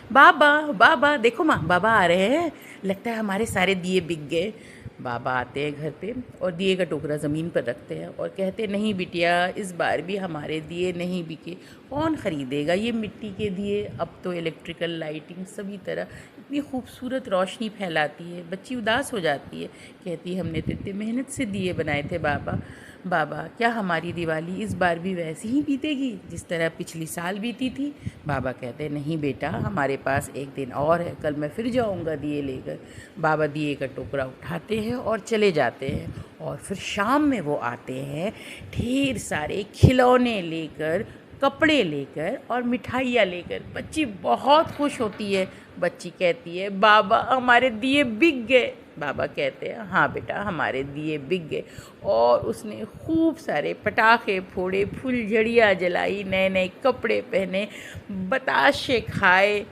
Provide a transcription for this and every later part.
बाबा बाबा देखो माँ, बाबा आ रहे हैं, लगता है हमारे सारे दिए बिक गए। बाबा आते हैं घर पे और दिए का टोकरा ज़मीन पर रखते हैं और कहते हैं, नहीं बिटिया, इस बार भी हमारे दिए नहीं बिके। कौन ख़रीदेगा ये मिट्टी के दिए? अब तो इलेक्ट्रिकल लाइटिंग सभी तरह इतनी खूबसूरत रोशनी फैलाती है, बच्ची उदास हो जाती है, कहती है हमने तो इतनी मेहनत से दिए बनाए थे बाबा। बाबा, क्या हमारी दिवाली इस बार भी वैसी ही बीतेगी जिस तरह पिछली साल बीती थी? बाबा कहते हैं, नहीं बेटा, हमारे पास एक दिन और है, कल मैं फिर जाऊंगा दिए लेकर। बाबा दिए का टोकरा उठाते हैं और चले जाते हैं और फिर शाम में वो आते हैं ढेर सारे खिलौने लेकर, कपड़े लेकर और मिठाइयाँ लेकर। बच्ची बहुत खुश होती है। बच्ची कहती है, बाबा हमारे दिए बिक गए। बाबा कहते हैं, हाँ बेटा, हमारे दिए बिक गए। और उसने खूब सारे पटाखे फोड़े, फुलझड़ियाँ जलाई, नए नए कपड़े पहने, बताशे खाए।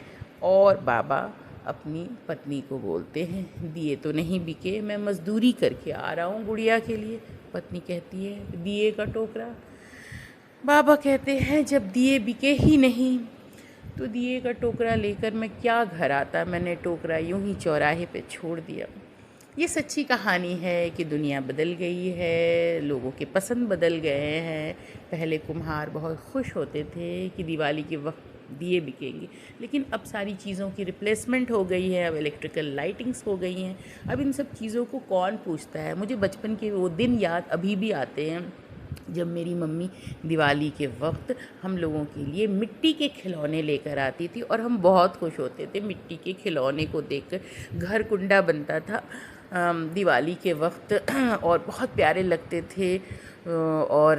और बाबा अपनी पत्नी को बोलते हैं, दिए तो नहीं बिके, मैं मज़दूरी करके आ रहा हूँ गुड़िया के लिए। पत्नी कहती है, दिए का टोकरा? बाबा कहते हैं, जब दिए बिके ही नहीं तो दिए का टोकरा लेकर मैं क्या घर आता, मैंने टोकरा यूं ही चौराहे पे छोड़ दिया। ये सच्ची कहानी है कि दुनिया बदल गई है, लोगों के पसंद बदल गए हैं। पहले कुम्हार बहुत खुश होते थे कि दिवाली के वक्त दिए बिकेंगे, लेकिन अब सारी चीज़ों की रिप्लेसमेंट हो गई है, अब इलेक्ट्रिकल लाइटिंग्स हो गई हैं। अब इन सब चीज़ों को कौन पूछता है? मुझे बचपन के वो दिन याद अभी भी आते हैं जब मेरी मम्मी दिवाली के वक्त हम लोगों के लिए मिट्टी के खिलौने लेकर आती थी और हम बहुत खुश होते थे मिट्टी के खिलौने को देखकर। घर कुंडा बनता था दिवाली के वक्त और बहुत प्यारे लगते थे। और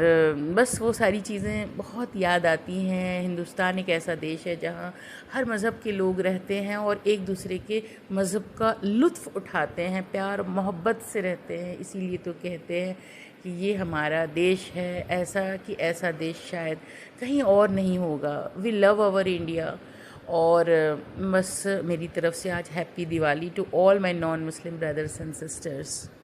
बस वो सारी चीज़ें बहुत याद आती हैं। हिंदुस्तान एक ऐसा देश है जहाँ हर मज़हब के लोग रहते हैं और एक दूसरे के मज़हब का लुत्फ़ उठाते हैं, प्यार मोहब्बत से रहते हैं। इसीलिए तो कहते हैं कि ये हमारा देश है ऐसा, कि ऐसा देश शायद कहीं और नहीं होगा। We love our India. और बस मेरी तरफ से आज happy Diwali to all my non Muslim brothers and sisters.